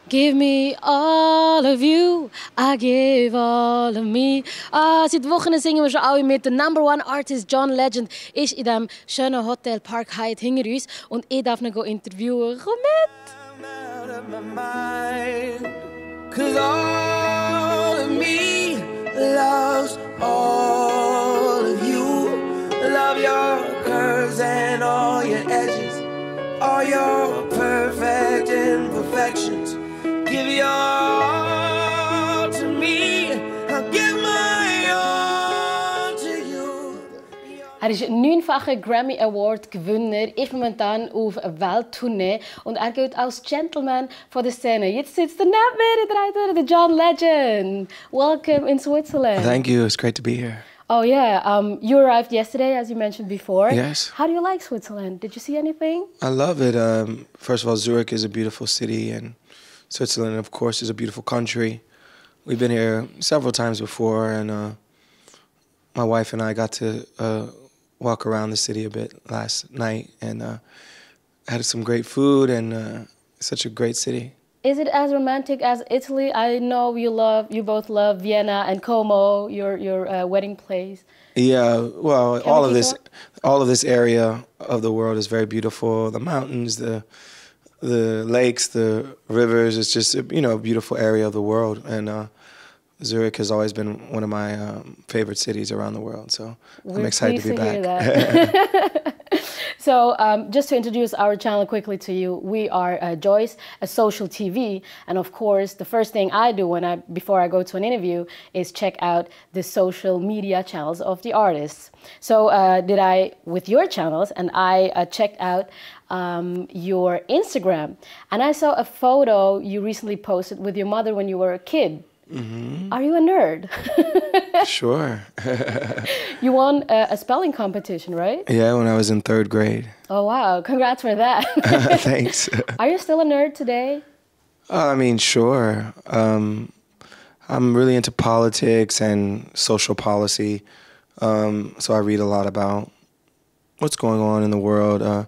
Give me all of you, I give all of me. Seit Wochen singen wir schon alle mit. Der Number One Artist John Legend ist in diesem schönen Hotel Park Hyatt hinter uns und ich darf ihn interviewen. Komm mit! I'm out of my mind, 'cause all of me loves all of you. Love your curves and all your edges, all your perfect imperfections. Give your all to me, I'll give my all to you. Er ist 9-facher Grammy Award Gewinner, ist momentan auf Welttournee und er gilt als Gentleman von der Szene. Jetzt sitzt er neben mir, der John Legend. Welcome in Switzerland. Thank you. It's great to be here. Oh yeah, you arrived yesterday, as you mentioned before. Yes. How do you like Switzerland? Did you see anything? I love it. First of all, Zurich is a beautiful city, and Switzerland, of course, is a beautiful country. We've been here several times before, and my wife and I got to walk around the city a bit last night, and had some great food, and such a great city. Is it as romantic as Italy? I know you both love Vienna and Como, your wedding place. Yeah, well, Can all we of keep this, up? all of this area of the world is very beautiful. The mountains, the lakes, the rivers. It's just a beautiful area of the world, and Zurich has always been one of my favorite cities around the world. So I'm excited to be back. Hear that. So just to introduce our channel quickly to you, we are Joyce, a social TV, and of course the first thing I do before I go to an interview is check out the social media channels of the artists. So with your channels, and I checked out your Instagram, and I saw a photo you recently posted with your mother when you were a kid. Mm-hmm. Are you a nerd? Sure. You won a spelling competition, right? Yeah, when I was in 3rd grade. Oh, wow. Congrats for that. Thanks. Are you still a nerd today? I mean, sure. I'm really into politics and social policy, so I read a lot about what's going on in the world.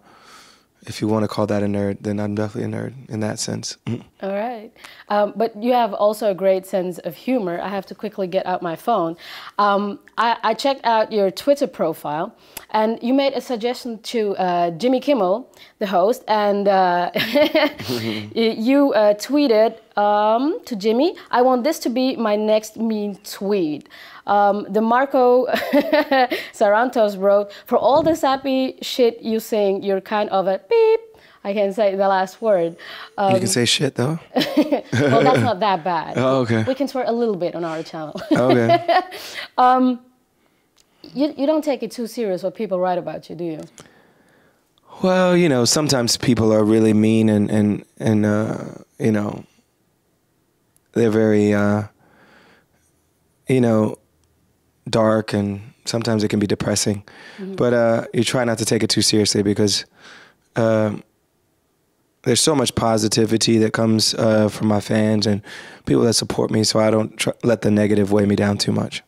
If you want to call that a nerd, then I'm definitely a nerd in that sense. All right. But you have also a great sense of humor. I have to quickly get out my phone. I checked out your Twitter profile, and you made a suggestion to Jimmy Kimmel, the host, and you tweeted to Jimmy, "I want this to be my next mean tweet." The Marco Sarantos wrote, "For all the sappy shit you sing, you're kind of a beep." I can't say the last word. You can say shit, though? Well, that's not that bad. Oh, okay. We can swear a little bit on our channel. Okay. You don't take it too serious what people write about you, do you? Well, sometimes people are really mean and they're very, dark, and sometimes it can be depressing. Mm-hmm. But you try not to take it too seriously, because there's so much positivity that comes from my fans and people that support me, so I don't let the negative weigh me down too much.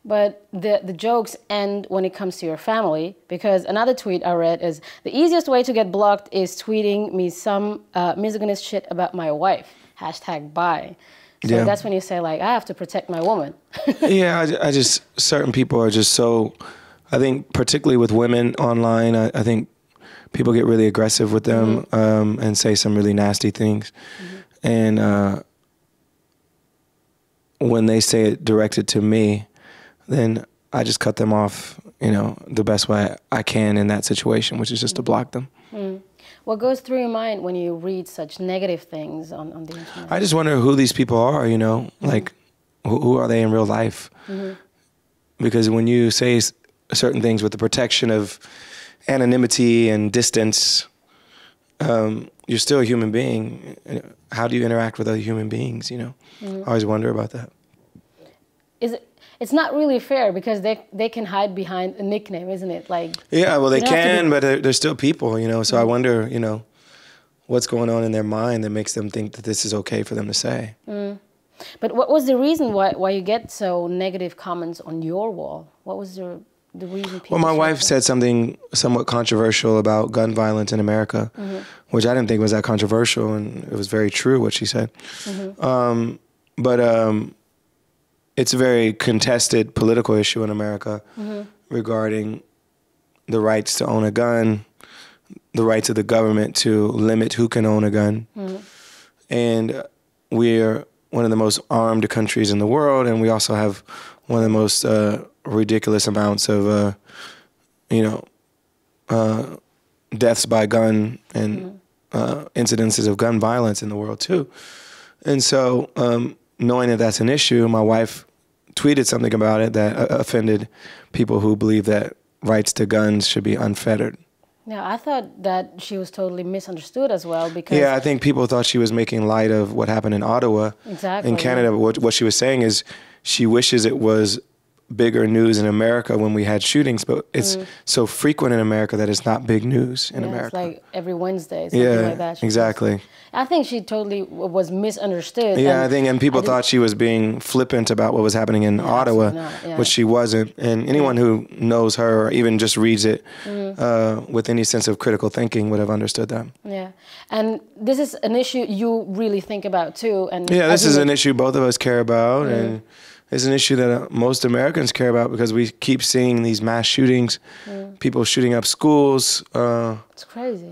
But the jokes end when it comes to your family, because another tweet I read is, "The easiest way to get blocked is tweeting me some misogynist shit about my wife, #bye." So yeah. That's when you say, like, I have to protect my woman. Yeah, I just, certain people are just so, I think particularly with women online, I think people get really aggressive with them, mm-hmm. And say some really nasty things. Mm-hmm. And when they say it directed to me, then I just cut them off, the best way I can in that situation, which is just to block them. Mm. What goes through your mind when you read such negative things on the internet? I just wonder who these people are, mm-hmm. like who are they in real life? Mm-hmm. Because when you say certain things with the protection of anonymity and distance, you're still a human being. How do you interact with other human beings, Mm-hmm. I always wonder about that. It's not really fair, because they can hide behind a nickname, isn't it? Like, yeah, well, they can, but they're still people, So mm-hmm. I wonder, what's going on in their mind that makes them think that this is okay for them to say. Mm. But what was the reason why you get so negative comments on your wall? What was the reason people... Well, my wife said something somewhat controversial about gun violence in America, which I didn't think was that controversial, and it was very true what she said. But it's a very contested political issue in America regarding the rights to own a gun, the rights of the government to limit who can own a gun. And we're one of the most armed countries in the world, and we also have one of the most ridiculous amounts of, deaths by gun and incidences of gun violence in the world too. And so knowing that that's an issue, my wife tweeted something about it that offended people who believe that rights to guns should be unfettered. Yeah, I thought that she was totally misunderstood as well because... Yeah, I think people thought she was making light of what happened in Ottawa, in Canada. But what she was saying is she wishes it was bigger news in America when we had shootings, but it's so frequent in America that it's not big news in America. It's like every Wednesday, something like that. Exactly. I think she totally was misunderstood. Yeah, and people thought she was being flippant about what was happening in Ottawa, which she wasn't. And anyone who knows her or even just reads it with any sense of critical thinking would have understood that. Yeah, and this is an issue you really think about too. And yeah, this is an issue both of us care about, and it's an issue that most Americans care about because we keep seeing these mass shootings, people shooting up schools. It's crazy.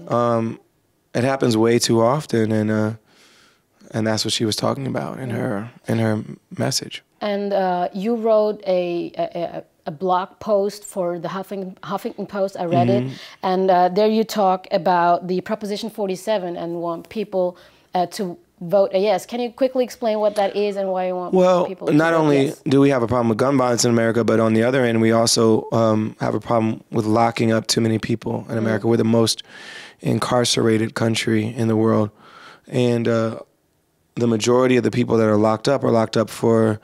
It happens way too often, and that's what she was talking about in her message. And you wrote a blog post for the Huffington Post. I read it, and there you talk about the Proposition 47 and want people to vote a yes. Can you quickly explain what that is and why you want people to vote not only yes? do we have a problem with gun violence in America, but on the other end, we also have a problem with locking up too many people in America. We're the most incarcerated country in the world. And the majority of the people that are locked up for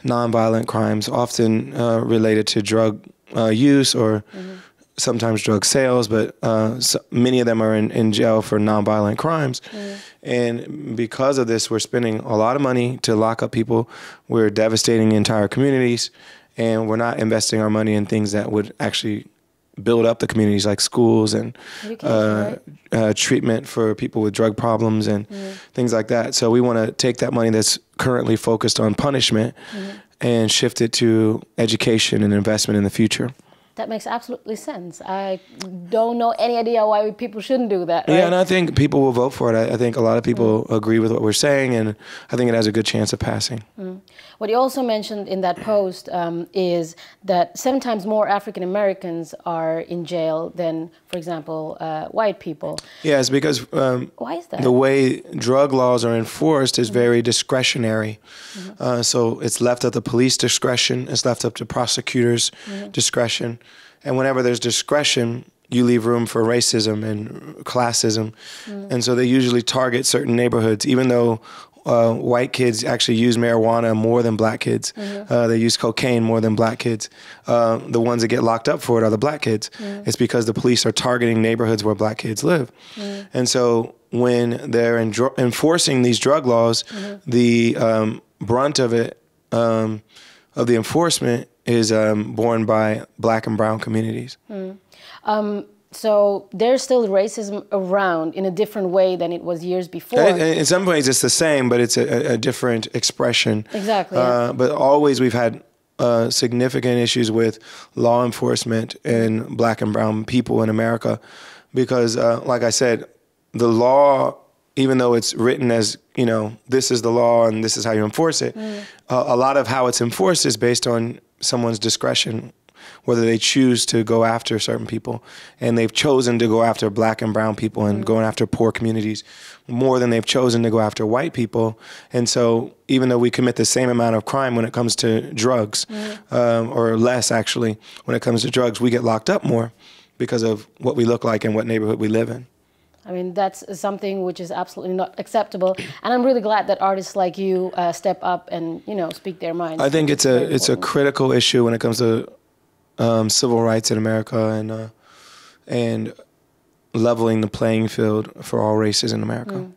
nonviolent crimes, often related to drug use or sometimes drug sales, but many of them are in jail for nonviolent crimes. And because of this, we're spending a lot of money to lock up people. We're devastating entire communities, and we're not investing our money in things that would actually build up the communities, like schools and treatment for people with drug problems and things like that. So we want to take that money that's currently focused on punishment and shift it to education and investment in the future. That makes absolutely sense. I don't know any idea why people shouldn't do that. Right? Yeah, and I think people will vote for it. I think a lot of people agree with what we're saying, and I think it has a good chance of passing. What you also mentioned in that post is that 7 times more African Americans are in jail than, for example, white people. Yeah, it's because why is that? The way drug laws are enforced is very discretionary. So it's left up to police discretion. It's left up to prosecutors' discretion. And whenever there's discretion, you leave room for racism and classism. And so they usually target certain neighborhoods, even though white kids actually use marijuana more than black kids. They use cocaine more than black kids. The ones that get locked up for it are the black kids. It's because the police are targeting neighborhoods where black kids live. And so when they're enforcing these drug laws, the brunt of it, of the enforcement, is borne by black and brown communities. So there's still racism around in a different way than it was years before. In some ways it's the same, but it's a different expression. Exactly. But always we've had significant issues with law enforcement and black and brown people in America because, like I said, the law, even though it's written as, this is the law and this is how you enforce it, a lot of how it's enforced is based on someone's discretion, whether they choose to go after certain people. And they've chosen to go after black and brown people and going after poor communities more than they've chosen to go after white people. And so even though we commit the same amount of crime when it comes to drugs, or less actually, when it comes to drugs, we get locked up more because of what we look like and what neighborhood we live in. I mean, that's something which is absolutely not acceptable. And I'm really glad that artists like you step up and, speak their minds. I think it's a critical issue when it comes to civil rights in America and leveling the playing field for all races in America.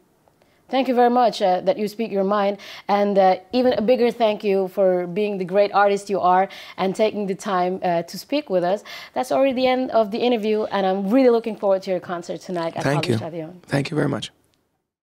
Thank you very much that you speak your mind, and even a bigger thank you for being the great artist you are and taking the time to speak with us. That's already the end of the interview, and I'm really looking forward to your concert tonight at Hallenstadion. Thank you very much.